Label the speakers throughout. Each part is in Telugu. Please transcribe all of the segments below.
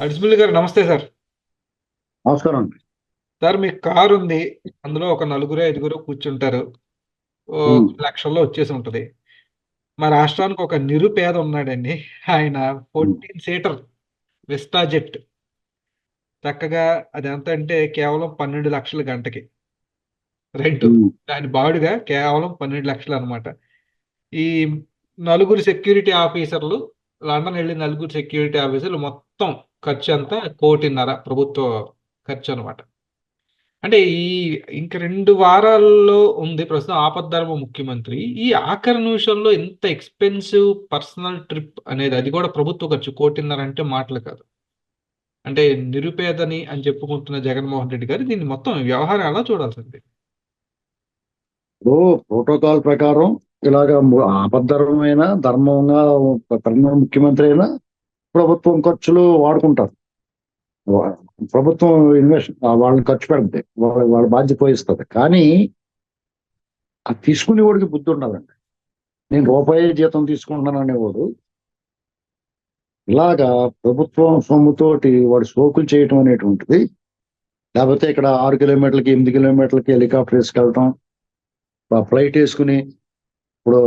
Speaker 1: అడిసిబుల్ గారు నమస్తే సార్.
Speaker 2: నమస్కారం అండి.
Speaker 1: సార్ మీకు కారు ఉంది. అందులో ఒక నలుగురు ఐదుగురు కూర్చుంటారు. ఓ
Speaker 2: ఉమ్,
Speaker 1: లక్షల్లో వచ్చేసి ఉంటది. మా రాష్ట్రానికి ఒక నిరుపేద ఉన్నాడండి. ఆయన
Speaker 2: ఉమ్,
Speaker 1: 14 సీటర్ విస్టా జెట్. చక్కగా అది ఎంత అంటే కేవలం 12 లక్షల గంటకి రెంట్.
Speaker 2: ఉమ్,
Speaker 1: దాని బాడుగా కేవలం 12 లక్షలు అనమాట. ఈ నలుగురు సెక్యూరిటీ ఆఫీసర్లు, లండన్ వెళ్ళి నలుగురు సెక్యూరిటీ ఆఫీసర్లు మొత్తం ఖర్చు అంతా 1.5 కోటి ప్రభుత్వ ఖర్చు అనమాట. అంటే ఇంక 2 వారాల్లో ఉంది ప్రస్తుతం ఆపద్ధర్మ ముఖ్యమంత్రి. ఈ ఆఖరి నిమిషంలో ఇంత ఎక్స్‌పెన్సివ్ పర్సనల్ ట్రిప్ అనేది, అది కూడా ప్రభుత్వ ఖర్చు 1.5 కోటి అంటే మాటలు కాదు. అంటే నిరుపేదని అని చెప్పుకుంటున్న జగన్మోహన్ రెడ్డి గారు దీన్ని మొత్తం వ్యవహారం ఎలా చూడాల్సింది?
Speaker 2: ఇప్పుడు ప్రోటోకాల్ ప్రకారం ఇలాగ ఆపద్ధర్మమైన ధర్మంగా ప్రధాన ముఖ్యమంత్రి అయినా ప్రభుత్వం ఖర్చులు వాడుకుంటారు. వా- ప్రభుత్వం ఇన్వెస్ట్ వాళ్ళని ఖర్చు పెడుతుంది, వాళ్ళ బాధ్యత వహిస్తుంది. కానీ ఆ తీసుకునే వాడికి బుద్ధి ఉండాలండి. నేను రూపాయి జీతం తీసుకుంటున్నాను అనేవాడు ఇలాగా ప్రభుత్వం సొమ్ముతోటి వాడు సోకులు చేయటం అనేటువంటిది, లేకపోతే ఇక్కడ 6 కిలోమీటర్లకి 8 కిలోమీటర్లకి హెలికాప్టర్ వేసుకెళ్ళటం, ఫ్లైట్ వేసుకుని ఇప్పుడు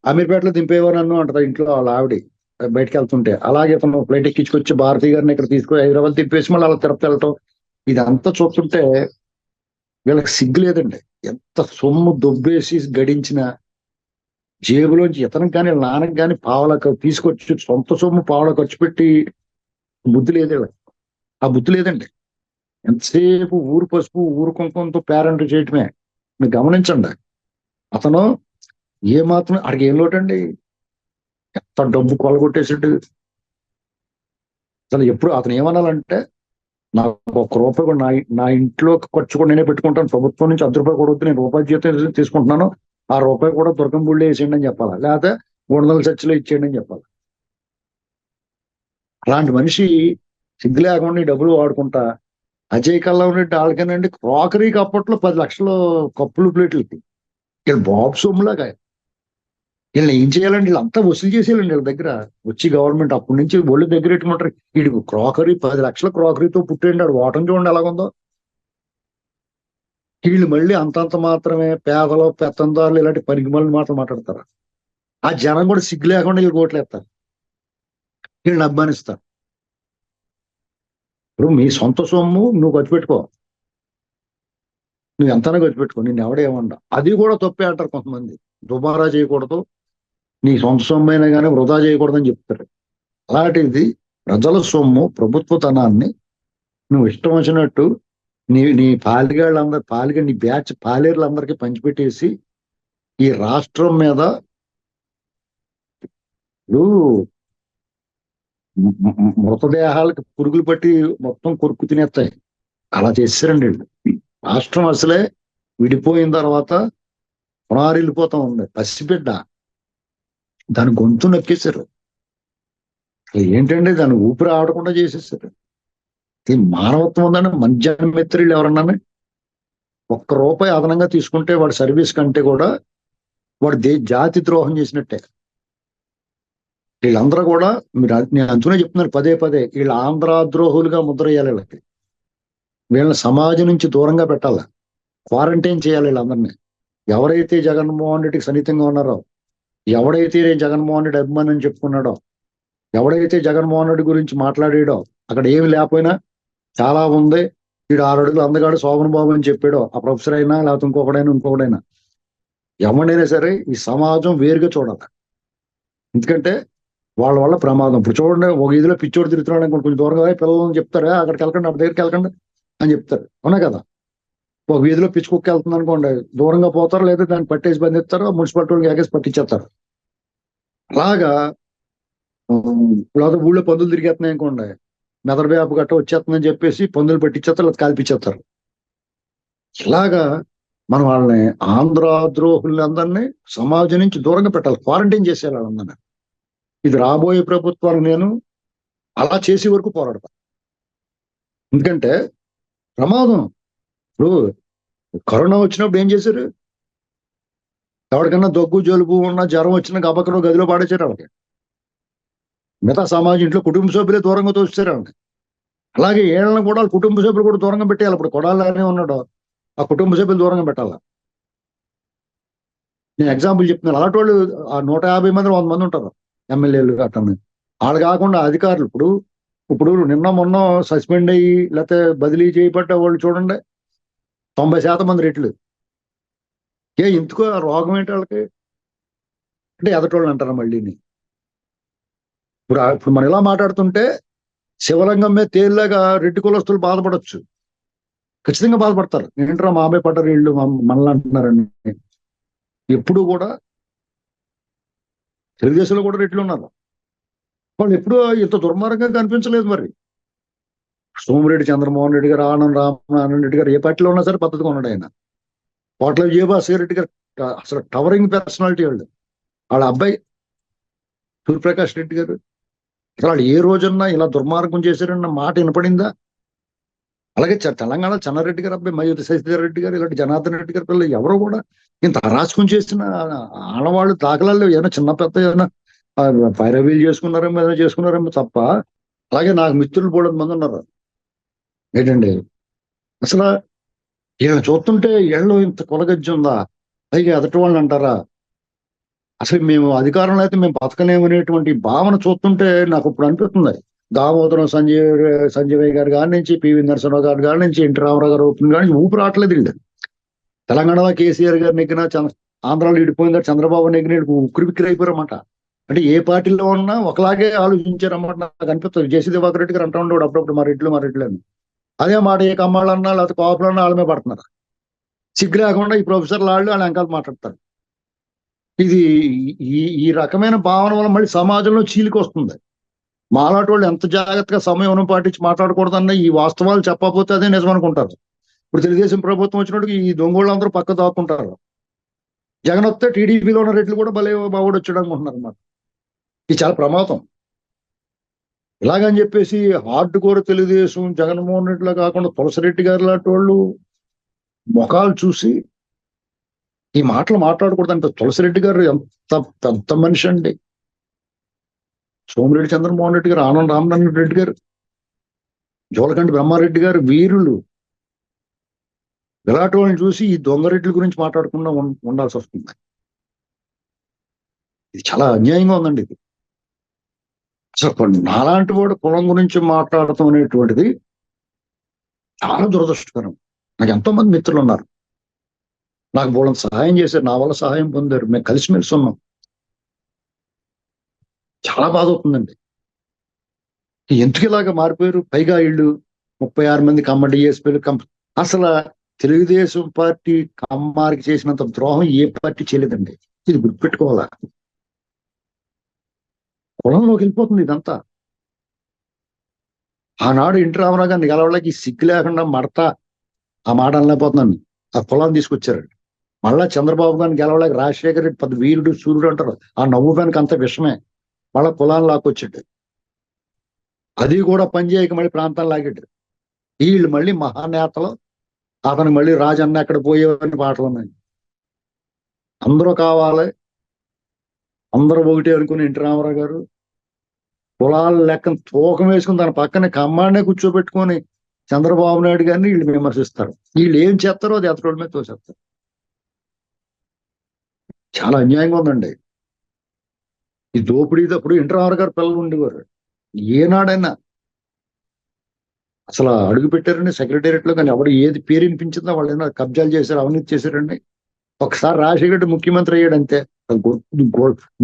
Speaker 2: అమీర్పేటలో దింపేవారు నన్ను అంటారు ఇంట్లో వాళ్ళ ఆవిడ బయటకు వెళ్తుంటే. అలాగే తను ఫ్లైట్ ఎక్కించుకొచ్చి భారతి గారిని ఇక్కడ తీసుకొని హైదరాబాద్ తిప్పేసి మళ్ళీ అలా తిరుపతి వెళ్ళటం. ఇదంతా చూస్తుంటే వీళ్ళకి సిగ్గు లేదండి. ఎంత సొమ్ము దొబ్బేసి గడించిన జేబులోంచి ఇతనికి కానీ నాన్నకి కానీ పావలా తీసుకొచ్చి సొంత సొమ్ము పావలా ఖర్చు పెట్టి బుద్ధి లేదు వీళ్ళకి. ఆ బుద్ధి లేదండి. ఎంతసేపు ఊరు పసుపు ఊరు కుంకుమతో పేరెంట్ చేయటమే. మీరు గమనించండి. అతను ఏ మాత్రం అడిగి ఏం లోటండి, ఎంత డబ్బు కొలగొట్టేసాడు. అసలు ఎప్పుడు అతను ఏమనాలంటే, నాకు ₹1 కూడా నా ఇంట్లో ఖర్చు కూడా నేనే పెట్టుకుంటాను, ప్రభుత్వం నుంచి ₹10 కూడా వద్దు, నేను రూపాయి జీతం తీసుకుంటున్నాను, ఆ రూపాయి కూడా దుర్గం గుళ్ళో వేసేయండి అని చెప్పాలి, లేకపోతే 300 చర్చిలో ఇచ్చేయండి అని చెప్పాలి. అలాంటి మనిషి సిగ్గు లేకుండా ఈ డబ్బులు వాడుకుంటా అజయ్ కల్లం రెడ్డి వాళ్ళకేనండి క్రాకరీకి అప్పట్లో 10 లక్షలు కప్పులు ప్లేట్లకి. ఇక్కడ బాబు సొమ్ములాగా వీళ్ళని ఏం చేయాలండి, వీళ్ళంతా వసూలు చేసేయాలండి వీళ్ళ దగ్గర. వచ్చి గవర్నమెంట్ అప్పటి నుంచి ఒళ్ళు దగ్గర పెట్టుకుంటారు. వీడికి క్రాకరీ 10 లక్షల క్రాకరీతో పుట్టేయండి, వాడు ఓటం చూడండి ఎలాగుందో. వీళ్ళు మళ్ళీ అంతంత మాత్రమే పేదలు పెత్తందారులు ఇలాంటి పనికిమాలిన మాటలు మాట్లాడతారు. ఆ జనం కూడా సిగ్గు లేకుండా వీళ్ళు ఓట్లేస్తారు, వీళ్ళని అభిమానిస్తారు. ఇప్పుడు మీ సొంత సొమ్ము నువ్వు ఖర్చు పెట్టుకో, నువ్వు ఎంతైనా ఖర్చు పెట్టుకో, నిన్ను ఎవడేమన్నా. అది కూడా తప్పే అంటారు కొంతమంది. దుబారా చేయకూడదు, నీ సొంత సొమ్ము అయినా కానీ వృధా చేయకూడదని చెప్తారు. అలాంటిది ప్రజల సొమ్ము ప్రభుత్వ ధనాన్ని నువ్వు ఇష్టం వచ్చినట్టు నీ నీ నీ బ్యాచ్ పాలేర్లందరికీ పంచిపెట్టేసి ఈ రాష్ట్రం మీద ఇప్పుడు మృతదేహాలకు పురుగులు పట్టి మొత్తం కొరుక్కు తినేస్తాయి. అలా చేశారండి వీళ్ళు. రాష్ట్రం అసలే విడిపోయిన తర్వాత పునారిల్లిపోతా ఉంది. పసిబిడ్డ, దాని గొంతు నొక్కేశారు. ఏంటంటే దాన్ని ఊపిరి ఆడకుండా చేసేసారు. ఈ మానవత్వం ఉందని మధ్యాహ్న మిత్రులు ఎవరన్నా ₹1 అదనంగా తీసుకుంటే వాడి సర్వీస్ కంటే కూడా వాడు జాతి ద్రోహం చేసినట్టే. వీళ్ళందరూ కూడా నేను అందుకనే చెప్తున్నాను పదే పదే, వీళ్ళు ఆంధ్ర ద్రోహులుగా ముద్ర వేయాలి వీళ్ళకి. వీళ్ళని సమాజం నుంచి దూరంగా పెట్టాలి, క్వారంటైన్ చేయాలి వీళ్ళందరినీ. ఎవరైతే జగన్మోహన్ రెడ్డికి సన్నిహితంగా ఉన్నారో, ఎవడైతే జగన్మోహన్ రెడ్డి అభిమానం చెప్పుకున్నాడో, ఎవడైతే జగన్మోహన్ రెడ్డి గురించి మాట్లాడాడో, అక్కడ ఏమి లేకపోయినా చాలా ఉంది, వీడు 6 అడుగులు అందగాడు శోభన్ బాబు అని చెప్పాడో, ఆ ప్రొఫెసర్ అయినా లేకపోతే ఇంకొకడైనా ఎవడైనా సరే ఈ సమాజం వేరుగా చూడాలి. ఎందుకంటే వాళ్ళ వల్ల ప్రమాదం. ఇప్పుడు చూడండి, ఒక ఇదిలో పిచ్చోడు తిరుగుతున్నాడు అనుకోండి, కొంచెం దూరంగా పిల్లలని చెప్తారా అక్కడికి వెళ్ళకండి, అక్కడ దగ్గరికి వెళ్ళకండి అని చెప్తారు, అవునా కదా. ఒక వీధిలో పిచ్చి కుక్క వెళ్తుంది అనుకోండి, దూరంగా పోతారు, లేదా దాన్ని పట్టేసి బంధిస్తారు, మున్సిపాలిటీ వాళ్ళకి ఎగేసి పట్టించేస్తారు. అలాగా లేదా ఊళ్ళో పందులు తిరిగేస్తున్నాయి అనుకోండి, మెదడు వ్యాపు గట్ట వచ్చేస్తుందని చెప్పేసి పందులు పట్టించేస్తారు, లేదా కాల్పించేస్తారు. ఇలాగా మనం వాళ్ళని ఆంధ్ర ద్రోహులందరినీ సమాజం నుంచి దూరంగా పెట్టాలి, క్వారంటైన్ చేసేయాలి వాళ్ళందరినీ. ఇది రాబోయే ప్రభుత్వానికి నేను అలా చేసే వరకు పోరాడతాను. ఎందుకంటే ప్రమాదం. ఇప్పుడు కరోనా వచ్చినప్పుడు ఏం చేశారు, ఎవరికన్నా దగ్గు జలుబు ఉన్న జ్వరం వచ్చిన గబక్కలో గదిలో పాడేశారు వాళ్ళకి. మిగతా సమాజం ఇంట్లో కుటుంబ సభ్యులే దూరంగా తోస్తారు వాళ్ళకి. అలాగే వీళ్ళని కూడా వాళ్ళ కుటుంబ సభ్యులు కూడా దూరంగా పెట్టేయాలి. ఇప్పుడు కొడాలనే ఉన్నాడు, ఆ కుటుంబ సభ్యులు దూరంగా పెట్టాలి. నేను ఎగ్జాంపుల్ చెప్తున్నాను. అలాంటి వాళ్ళు ఆ 150 మంది 100 మంది ఉంటారు ఎమ్మెల్యేలు అట్టని. వాళ్ళు కాకుండా అధికారులు ఇప్పుడు ఇప్పుడు నిన్న మొన్న సస్పెండ్ అయ్యి లేకపోతే బదిలీ చేయబడ్డ వాళ్ళు చూడండి 90% మంది రెట్లు. ఎందుకో ఆ రోగం ఏంటి వాళ్ళకి అంటే ఎదటోళ్ళు అంటారు మళ్ళీని. ఇప్పుడు మనం ఇలా మాట్లాడుతుంటే శివలింగం మీద తేలిలాగా రెడ్డి కులస్తులు బాధపడొచ్చు, ఖచ్చితంగా బాధపడతారు. ఏంట్రా మా అబ్బాయి పడ్డారు వీళ్ళు మనల్ని అంటున్నారని. ఎప్పుడు కూడా తెలుగుదేశంలో కూడా రెట్లు ఉన్నారు, వాళ్ళు ఎప్పుడూ ఇంత దుర్మార్గంగా కనిపించలేదు. మరి సోమిరెడ్డి చంద్రమోహన్ రెడ్డి గారు, ఆనంద్ రామనారాయణ రెడ్డి గారు ఏ పార్టీలో ఉన్నా సరే పద్ధతిగా ఉన్నాడు ఆయన. కోట్ల విజయభాస్కర్ రెడ్డి గారు అసలు టవరింగ్ పర్సనాలిటీ వాళ్ళు. వాళ్ళ అబ్బాయి సూర్యప్రకాష్ రెడ్డి గారు, అసలు వాళ్ళు ఏ రోజన్నా ఇలా దుర్మార్గం చేశారన్న మాట వినపడిందా? అలాగే తెలంగాణ చెన్నారెడ్డి గారు అబ్బాయి మయూరి శశిధర్ రెడ్డి గారు, ఇలాంటి జనార్దన్ రెడ్డి గారి పిల్లలు ఎవరు కూడా ఇంత అరాచకం చేసిన ఆడవాళ్ళు దాఖలాలు ఏమైనా చిన్న పెద్ద ఏమైనా పైరవీలు చేసుకున్నారేమో ఏదైనా చేసుకున్నారేమో తప్ప. అలాగే నాకు మిత్రులు బోలెడు మంది ఉన్నారు. ఏంటండి అసలు వీళ్ళని చూస్తుంటే ఏళ్ళు ఇంత కొలగజ్జి ఉందా? పైగా ఎదటి వాళ్ళని అంటారా? అసలు మేము అధికారంలో అయితే మేము బతకలేమనేటువంటి భావన చూస్తుంటే నాకు ఇప్పుడు అనిపిస్తుంది. దామోదరం సంజయ్ గారు కాడి నుంచి, పివి నరసింహరావు గారి కాడి నుంచి, ఎన్టీ రామారావు గారు ఓపెన్ కాడి నుంచి ఊపి రావట్లేదు వీళ్ళు. తెలంగాణలో కేసీఆర్ గారు నెగ్గినా, ఆంధ్రాలో ఇడిపోయిన గారు చంద్రబాబు నెగ్గిన ఉక్కిరి బిక్కిరి అయిపోయారన్నమాట. అంటే ఏ పార్టీలో ఉన్నా ఒకలాగే ఆలోచించారన్నమాట నాకు అనిపిస్తుంది. జేసీ దివాకర్ రెడ్డి గారు అంటూ ఉండేవాడు అప్పుడప్పుడు మా రెడ్లు అని. అదే మాట ఏ కమ్మాళ్ళన్నా లేకపోతే కాపులన్నా వాళ్ళ మీద పడుతున్నారు. సిగ్గు లేకుండా ఈ ప్రొఫెసర్లు వాళ్ళు వెనకాల మాట్లాడతారు. ఇది ఈ రకమైన భావన వల్ల మళ్ళీ సమాజంలో చీలికి వస్తుంది. మాలాంటి వాళ్ళు ఎంత జాగ్రత్తగా సమయం పాటించి మాట్లాడకూడదన్న ఈ వాస్తవాలు చెప్పకపోతే అదే నిజం అనుకుంటారు. ఇప్పుడు తెలుగుదేశం ప్రభుత్వం వచ్చినట్టుగా ఈ దొంగోళ్ళు అందరూ పక్క దాక్కుంటారు. జగన్ వస్తే టీడీపీలో ఉన్న రెట్లు కూడా భలే బాగుడు వచ్చాడు అనుకుంటున్నారు అన్నమాట. ఇది చాలా ప్రమాదం. ఇలాగని చెప్పేసి హార్డ్ కోర్ తెలుగుదేశం జగన్మోహన్ రెడ్డిలో కాకుండా తులసిరెడ్డి గారు లాంటి వాళ్ళు ముఖాలు చూసి ఈ మాటలు మాట్లాడకూడదు. అంటే తులసిరెడ్డి గారు ఎంత పెద్ద మనిషి అండి. సోమిరెడ్డి చంద్రమోహన్ రెడ్డి గారు, ఆనంద్ రామనారాయణ రెడ్డి గారు, జోలకంటి బ్రహ్మారెడ్డి గారు వీరులు. ఇలాంటి వాళ్ళని చూసి ఈ దొంగరెడ్ల గురించి మాట్లాడకుండా ఉండాల్సి వస్తుంది. ఇది చాలా అన్యాయంగా ఉందండి. ఇది అసలు నాలాంటి వాడు కులం గురించి మాట్లాడటం అనేటువంటిది చాలా దురదృష్టకరం. నాకు ఎంతో మంది మిత్రులు ఉన్నారు, నాకు బోళ్ళని సహాయం చేశారు, నా వల్ల సహాయం పొందారు, మేము కలిసిమెలిసి ఉన్నాం. చాలా బాధ అవుతుందండి. ఎందుకు ఇలాగా మారిపోయారు? పైగా వీళ్ళు 36 మంది కమ్మ డిఎస్పీలు అసలు తెలుగుదేశం పార్టీ కమ్మారికి చేసినంత ద్రోహం ఏ పార్టీ చేయలేదండి. ఇది గుర్తుపెట్టుకోవాలా. కులంలోకి వెళ్ళిపోతుంది ఇదంతా. ఆనాడు ఎన్టీ రామారావు గారిని గెలవడానికి సిగ్గు లేకుండా మడతా ఆ మాట అనలేకపోతున్నాను. ఆ కులాన్ని తీసుకొచ్చారు. మళ్ళా చంద్రబాబు గారిని గెలవలేక రాజశేఖర రెడ్డి పెద్ద వీరుడు సూర్యుడు అంటారు. ఆ నవ్వు వెనక అంత విషమే. మళ్ళా కులాన్ని లాక్కొచ్చాడు. అది కూడా పనిచేయక మళ్ళీ ప్రాంతాన్ని లాగాడు. వీళ్ళు మళ్ళీ మహానేతలు. అతను మళ్ళీ రాజన్న ఎక్కడ పోయేవని పాటలు ఉన్నాయి. అందరూ కావాలి, అందరూ ఒకటి అనుకుని ఎన్టీ రామారావు గారు కులాల లెక్కను తూకం వేసుకుని తన పక్కన కమ్మాడినే కూర్చోబెట్టుకొని చంద్రబాబు నాయుడు గారిని వీళ్ళు విమర్శిస్తారు. వీళ్ళు ఏం చేస్తారో అది ఎతరోళ్ళ మీద తోసేస్తారు. చాలా అన్యాయంగా ఉందండి. ఈ దోపిడీ తప్పుడు ఎన్టీ రామారావు గారు పిల్లలు ఉండేవారు. ఏనాడైనా అసలు అడుగు పెట్టారండి సెక్రటేరియట్ లో, కానీ ఎవడు ఏది పేరు వినిపించిందో వాళ్ళు ఏమైనా కబ్జాలు చేశారు, అవినీతి చేశారండి. ఒకసారి రాజశేఖర్ ముఖ్యమంత్రి అయ్యాడు అంతే,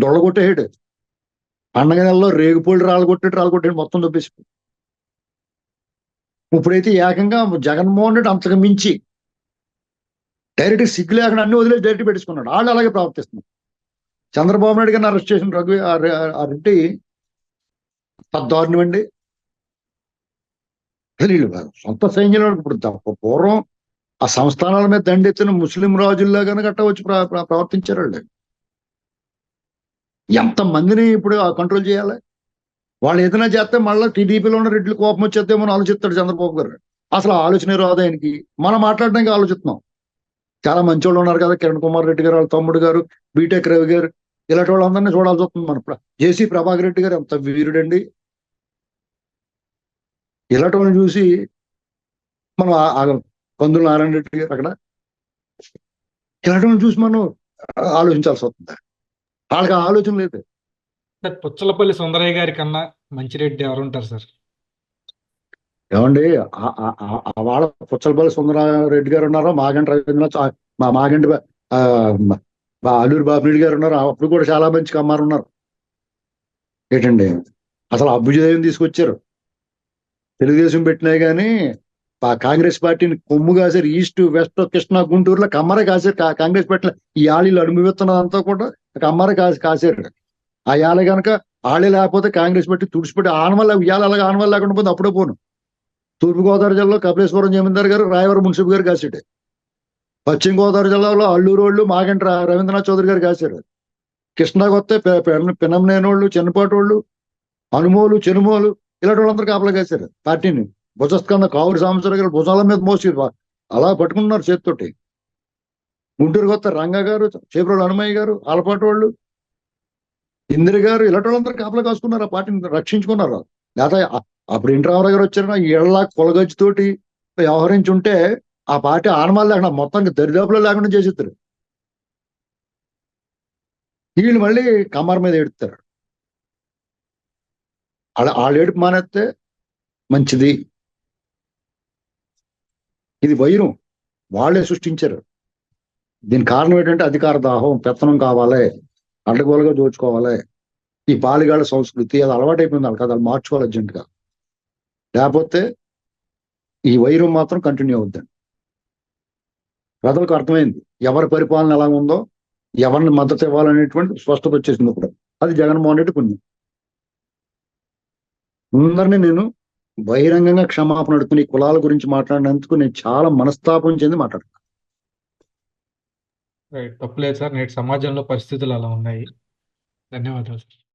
Speaker 2: దొళ్ళగొట్టేయాడు. పండగ నెలలో రేగుపూడి రాళ్ళగొట్టాడు మొత్తం దొబ్బేసి. ఇప్పుడైతే ఏకంగా జగన్మోహన్ రెడ్డి అంతకు మించి డైరెక్ట్ సిగ్గు లేకుండా అన్ని వదిలేసి డైరెక్ట్ పెట్టించుకున్నాడు. వాళ్ళు అలాగే ప్రవర్తిస్తున్నారు. చంద్రబాబు నాయుడు గారిని అరెస్ట్ చేసిన ఆ రెడ్డి దారుణం అండి. అసలు వీళ్ళు సొంత సైన్యంలో ఇప్పుడు పూర్వం ఆ సంస్థానాల మీద దండెత్తిన ముస్లిం రాజుల్లో కనుక వచ్చి ప్రవర్తించారు వాళ్ళు. ఎంత మందిని ఇప్పుడు కంట్రోల్ చేయాలి? వాళ్ళు ఏదైనా చేస్తే మళ్ళీ టీడీపీలో ఉన్న రెడ్లు కోపం వచ్చేద్దేమో ఆలోచిస్తాడు చంద్రబాబు గారు. అసలు ఆలోచన రాదు ఆయనకి. మనం మాట్లాడడానికి ఆలోచిస్తున్నాం. చాలా మంచి వాళ్ళు ఉన్నారు కదా, కిరణ్ కుమార్ రెడ్డి గారు, వాళ్ళ తమ్ముడు గారు, బీటెక్ రవి గారు, ఇలాంటి వాళ్ళందరినీ చూడాల్సి వస్తుంది. మన జేసీ ప్రభాకర్ రెడ్డి గారు ఎంత వీరుడండి. ఇలాంటి వాళ్ళని చూసి మనం కందుల నారాయణ రెడ్డి గారు అక్కడ ఇలాంటి వాళ్ళని చూసి మనం ఆలోచించాల్సి వస్తుంది. వాళ్ళకి ఆ ఆలోచన లేదు.
Speaker 1: సార్ పుచ్చలపల్లి సుందరయ్య గారి కన్నా మంచిరెడ్డి ఎవరు ఉంటారు సార్?
Speaker 2: ఏమండి, వాళ్ళ పుచ్చలపల్లి సుందరారెడ్డి గారు ఉన్నారు, మాగంటి రవీంద్రనాథ్, మాగంటి ఆ, అల్లూరి బాపిరెడ్డి గారు ఉన్నారు. అప్పుడు కూడా చాలా మంచి కమ్మారు ఉన్నారు. ఏంటండి, అసలు అభ్యుదయం తీసుకొచ్చారు. తెలుగుదేశం పెట్టినా కానీ కాంగ్రెస్ పార్టీని కొమ్ము కాశారు. ఈస్ట్ వెస్ట్ కృష్ణా గుంటూరులో కమ్మరే కాశారు. కాంగ్రెస్ పార్టీలో ఈ ఆలీలు అనుభవిస్తున్నదంతా కూడా కమ్మరే కాశారు. ఆ యాల కనుక ఆళ్ళే లేకపోతే కాంగ్రెస్ పార్టీ తుడిచిపెట్టి ఆనవల్ల ఇవాళ అలాగే ఆనవల్ల లేకుండా పోతే అప్పుడే పోను. తూర్పుగోదావరి జిల్లాలో కపిలేశ్వరం జమీందార్ గారు, రాయవరం మున్సిపల్ గారు కాసాడు. పశ్చిమ గోదావరి జిల్లాలో అల్లూరు వాళ్ళు మాగంటి రవీంద్రనాథ్ చౌదరి గారు కాశారు. కృష్ణాకి వస్తే పినంనేనోళ్ళు, చిన్నపాటోళ్ళు, అనుమోలు, చెనుమోలు ఇలాంటి వాళ్ళందరూ కాపలా కాశారు. పార్టీని భుజస్కంద కావురి సాంబశ్వర గారు భుజాల మీద మోసి అలా పట్టుకున్నారు చేతితోటి. గుంటూరుకి వస్తే రంగా గారు, చేపరోళ్ళు హనుమయ్య గారు, ఆలపాటి వాళ్ళు, ఇందిర గారు ఇలాంటి వాళ్ళందరూ కాపలా కాసుకున్నారు. ఆ పార్టీని రక్షించుకున్నారు. లేదా అప్పుడు ఎన్టీ రామారావు గారు వచ్చారు, ఏళ్ల కొలగజ్జితోటి వ్యవహరించి ఉంటే ఆ పార్టీ ఆనమాలు లేకుండా మొత్తానికి దరిదాపులో లేకుండా చేసేస్తారు. వీళ్ళు మళ్ళీ కమ్మర్ మీద ఏడుస్తారు. వాళ్ళు ఏడుపు మానేస్తే మంచిది. ఇది వైరం వాళ్ళే సృష్టించారు. దీనికి కారణం ఏంటంటే అధికార దాహం, పెత్తనం కావాలి, అడ్డగోలుగా దోచుకోవాలి. ఈ పాలిగాళ్ళ సంస్కృతి అది అలవాటైపోయింది వాళ్ళకి. అది మార్చుకోవాలి అర్జెంటుగా. లేకపోతే ఈ వైరం మాత్రం కంటిన్యూ అవుద్దండి. ప్రజలకు అర్థమైంది ఎవరి పరిపాలన ఎలా ఉందో, ఎవరిని మద్దతు ఇవ్వాలనేటువంటి స్పష్టత వచ్చేసింది ఇప్పుడు. అది జగన్మోహన్ రెడ్డి పుణ్యం. అందరినీ నేను బహిరంగంగా క్షమాపణ అడుగుతున్న ఈ కులాల గురించి మాట్లాడినందుకు నేను చాలా మనస్తాపం చెంది మాట్లాడుతున్నాను.
Speaker 1: తప్పులేదు సార్, నేటి సమాజంలో పరిస్థితులు అలా ఉన్నాయి. ధన్యవాదాలు సార్.